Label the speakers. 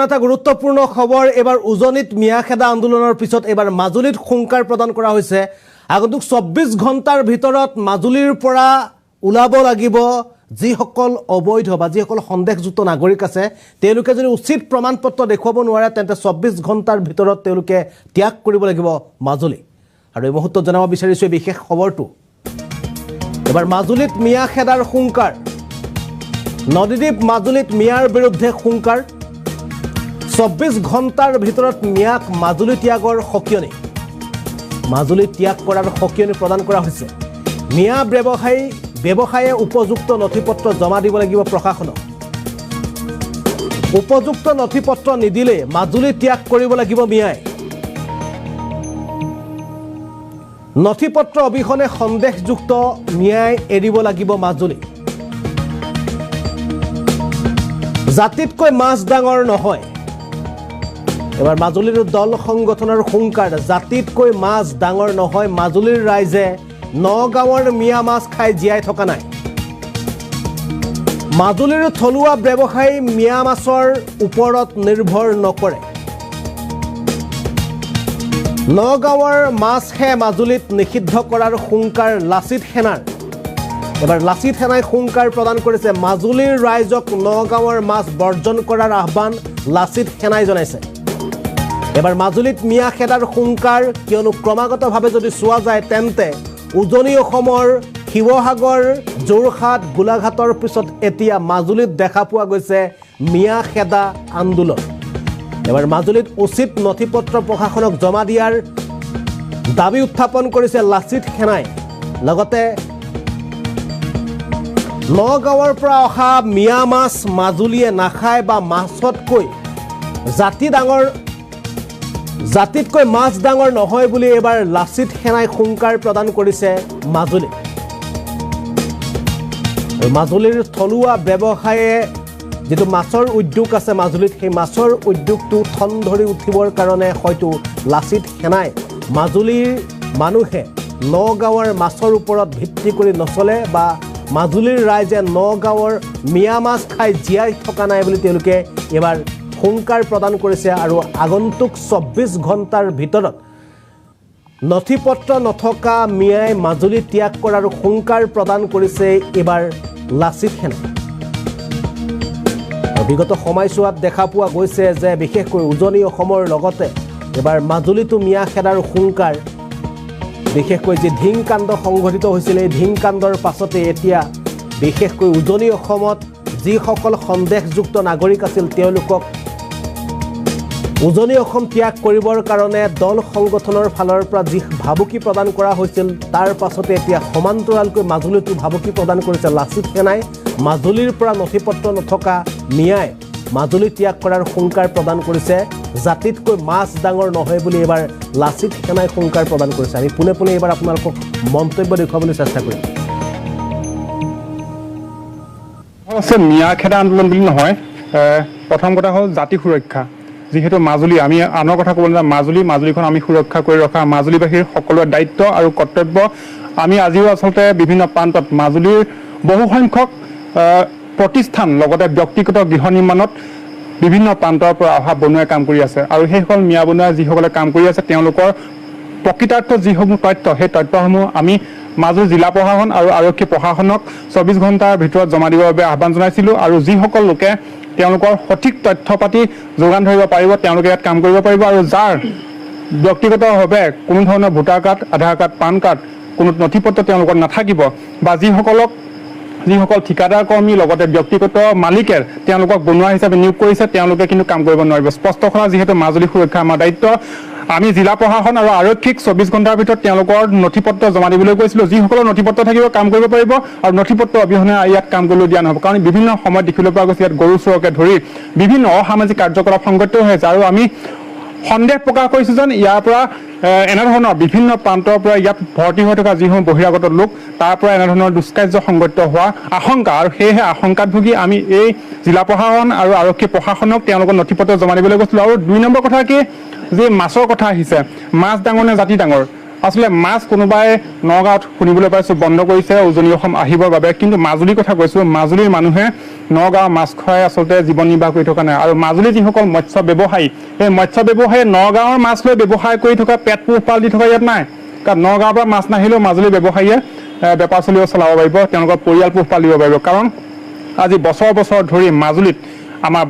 Speaker 1: এটা গুৰুত্বপূৰ্ণ খবৰ এবাৰ উজনিত মিয়াখেদা আন্দোলনৰ পিছত এবাৰ মাজুলীত হুংকাৰ প্ৰদান কৰা হৈছে আগন্তুক 24 ঘণ্টাৰ ভিতৰত মাজুলীৰ পৰা ওলাব লাগিব যিসকল অবৈধ বা যিসকল সন্দেহযুক্ত নাগৰিক আছে তেওঁলোকে যদি উচিত প্ৰমাণপত্ৰ দেখুৱাব নোৱাৰে তেন্তে 24 ঘণ্টাৰ ভিতৰত তেওঁলোকে ত্যাগ কৰিব লাগিব মাজুলী আৰু এই মুহূৰ্তত জনাব বিচাৰিছো বিশেষ খবৰটো এবাৰ মাজুলীত মিয়াখেদাৰ হুংকাৰ নদীদ্বীপ মাজুলীত মিয়াৰ বিৰুদ্ধে হুংকাৰ 24 ঘণ্টাৰ ভিতৰত মিয়াক মাজুলী ত্যাগৰ সকিয়নি মাজুলী ত্যাগ কৰাৰ সকিয়নি প্ৰদান কৰা হৈছে মিয়া ব্যৱসায়ে উপযুক্ত নথিপত্ৰ জমা দিব লাগিব প্ৰশাসনক উপযুক্ত নথিপত্ৰ নিদিলে মাজুলী ত্যাগ কৰিব লাগিব মিয়াই নথিপত্ৰ অবিহনে সন্দেহযুক্ত মিয়াই এৰিব লাগিব মাজুলী জাতিতকৈ মাছ ডাঙৰ নহয় এবাৰ মাজুলীৰ দল সংগঠনৰ হুংকাৰ জাতিতকৈ মাছ ডাঙৰ নহয় মাজুলীৰ ৰাইজে নগাঁৱৰ মিয়া মাছ খাই জীয়াই থকা নাই মাজুলীৰ থলুৱা ব্যৱসায়ী মিয়া মাছৰ ওপৰত নিৰ্ভৰ নকৰে নগাঁৱৰ মাছহে মাজুলীত নিষিদ্ধ কৰাৰ হুংকাৰ লাচিত সেনাৰ এবাৰ লাচিত সেনাই হুংকাৰ প্ৰদান কৰিছে মাজুলীৰ ৰাইজক নগাঁৱৰ মাছ বৰ্জন কৰাৰ আহ্বান লাচিত সেনাই জনাইছে এবাৰ মাজুলীত মিয়াখেদাৰ হুংকাৰ কিয়নো ক্ৰমাগতভাৱে যদি চোৱা যায় তেন্তে উজনি অসমৰ শিৱসাগৰ যোৰহাট গোলাঘাটৰ পিছত এতিয়া মাজুলীত দেখা পোৱা গৈছে মিয়াখেদা আন্দোলন এবাৰ মাজুলীত উচিত নথিপত্ৰ প্ৰশাসনক জমা দিয়াৰ দাবী উত্থাপন কৰিছে লাচিত সেনাই লগতে নগাঁৱৰ পৰা অহা মিয়া মাছ মাজুলীয়ে নাখায় বা মাছতকৈ জাতিতকৈ মাছ ডাঙৰ নহয় বুলি এবাৰ লাচিত সেনাই হুংকাৰ প্ৰদান কৰিছে মাজুলীৰ থলুৱা ব্যৱসায়ে যেটো মাছৰ উদ্যোগ আছে মাজুলীত সেই মাছৰ উদ্যোগটো থন ধৰি উঠিবৰ কাৰণে হয়তো লাচিত সেনাই মাজুলীৰ মানুহে নগাঁৱৰ মাছৰ ওপৰত ভিত্তি কৰি নচলে বা মাজুলীৰ ৰাইজে নগাঁৱৰ মিয়া মাছ খাই জীয়াই থকা নাই বুলি তেওঁলোকে এবাৰ হুংকাৰ প্ৰদান কৰিছে আৰু আগন্তুক 24 ঘণ্টাৰ ভিতৰত নথিপত্ৰ নথকা মিয়াই মাজুলী ত্যাগ কৰাৰ হুংকাৰ প্ৰদান কৰিছে এবাৰ লাচিত সেনাই বিগত সময়ছোৱাত দেখা পোৱা গৈছে যে বিশেষকৈ উজনি অসমৰ লগতে এবাৰ মাজুলীতো মিয়াখেদাৰ হুংকাৰ বিশেষকৈ যে ধিংকাণ্ড সংঘটিত হৈছিল এই ধিংকাণ্ডৰ পাছতে এতিয়া বিশেষকৈ উজনি অসমত যিসকল সন্দেহযুক্ত নাগৰিক আছিল তেওঁলোকক উজনি অসম ত্যাগ কৰিবৰ কাৰণে দল সংগঠনৰ ফালৰ পৰা যি ভাবুকি প্ৰদান কৰা হৈছিল তাৰ পাছতে এতিয়া সমান্তৰালকৈ মাজুলীতো ভাবুকি প্ৰদান কৰিছে লাচিত সেনাই মাজুলীৰ পৰা নথিপত্ৰ নথকা মিয়াই মাজুলী ত্যাগ কৰাৰ হুংকাৰ প্ৰদান কৰিছে জাতিতকৈ মাছ ডাঙৰ নহয় বুলি এবাৰ লাচিত সেনাই হুংকাৰ প্ৰদান কৰিছে আমি পুনে পুনে এবাৰ আপোনালোকক মন্তব্য দেখুৱাবলৈ চেষ্টা কৰিম
Speaker 2: আছে মিয়াখেদা আন্দোলন বুলি নহয় প্ৰথম কথা হ'ল জাতি সুৰক্ষা যেহেতু মাজুলী আমি আনৰ কথা ক'ব নাযাওঁ মাজুলীখন আমি সুৰক্ষা কৰি ৰখা মাজুলীবাসীৰ সকলোৰে দায়িত্ব আৰু কৰ্তব্য আমি আজিও আচলতে বিভিন্ন প্ৰান্তত মাজুলীৰ বহু সংখ্যক প্ৰতিষ্ঠান লগতে ব্যক্তিগত গৃহ নিৰ্মাণত বিভিন্ন প্ৰান্তৰ পৰা অহা বনুৱাই কাম কৰি আছে আৰু সেইসকল মিয়া বনুৱাই যিসকলে কাম কৰি আছে তেওঁলোকৰ প্ৰকৃতাৰ্থ যিসমূহ তথ্য সেই তথ্যসমূহ আমি মাজুলী জিলা প্ৰশাসন আৰু আৰক্ষী প্ৰশাসনক 24 ঘণ্টাৰ ভিতৰত জমা দিবৰ বাবে আহ্বান জনাইছিলোঁ আৰু যিসকল লোকে তেওঁলোকৰ সঠিক তথ্য পাতি যোগান ধৰিব পাৰিব তেওঁলোকে ইয়াত কাম কৰিব পাৰিব আৰু যাৰ ব্যক্তিগতভাৱে কোনো ধৰণৰ ভোটাৰ কাৰ্ড আধাৰ কাৰ্ড পান কাৰ্ড কোনো নথিপত্ৰ তেওঁলোকৰ নাথাকিব বা যিসকল ঠিকাদাৰ কৰ্মী লগতে ব্যক্তিগত মালিকে তেওঁলোকক বনুৱা হিচাপে নিয়োগ কৰিছে তেওঁলোকে কিন্তু কাম কৰিব নোৱাৰিব স্পষ্ট কৰা যিহেতু মাজুলী সুৰক্ষা আমাৰ দায়িত্ব আমি জিলা প্ৰশাসন আৰু আৰক্ষীক 24 ঘণ্টাৰ ভিতৰত তেওঁলোকৰ নথিপত্ৰ জমা দিবলৈ কৈছিলোঁ যিসকলৰ নথিপত্ৰ থাকিব কাম কৰিব পাৰিব আৰু নথিপত্ৰ অবিহনে ইয়াত কাম কৰিবলৈ দিয়া নহ'ব কাৰণ বিভিন্ন সময়ত দেখিবলৈ পোৱা গৈছে ইয়াত গৰু চোৰকে ধৰি বিভিন্ন অসামাজিক কাৰ্যকলাপ সংঘটিত হৈছে আৰু আমি সন্দেহ প্ৰকাশ কৰিছোঁ যেন ইয়াৰ পৰা এনেধৰণৰ বিভিন্ন প্ৰান্তৰ পৰা ইয়াত ভৰ্তি হৈ থকা যিসমূহ বহিৰাগত লোক তাৰ পৰা এনেধৰণৰ দুষ্কাৰ্য সংঘটিত হোৱা আশংকা আৰু সেয়েহে আশংকাত ভুগি আমি এই জিলা প্ৰশাসন আৰু আৰক্ষী প্ৰশাসনক তেওঁলোকৰ নথিপত্ৰ জমা দিবলৈ কৈছিলোঁ আৰু 2 নম্বৰ কথা কি যে মাছৰ কথা আহিছে মাছ ডাঙৰ নে জাতি ডাঙৰ আসলে মাছ কোনোবাই নগাঁৱত শুনিবলৈ পাইছোঁ বন্ধ কৰিছে উজনি অসম আহিবৰ বাবে কিন্তু মাজুলীৰ কথা কৈছোঁ মাজুলীৰ মানুহে নগাঁও মাছ খুৱাই আচলতে জীৱন নিৰ্বাহ কৰি থকা নাই আৰু মাজুলী যিসকল মৎস্য ব্যৱসায়ী সেই মৎস্য ব্যৱসায়ীয়ে নগাঁৱৰ মাছ লৈ ব্যৱসায় কৰি থকা পেট পোহপাল দি থকা ইয়াত নাই কাৰণ নগাঁৱৰ পৰা মাছ নাহিলেও মাজুলী ব্যৱসায়ীয়ে বেপাৰ চলিব চলাব পাৰিব তেওঁলোকৰ পৰিয়াল পোহপাল দিব পাৰিব কাৰণ আজি বছৰ বছৰ ধৰি মাজুলীত আমাৰ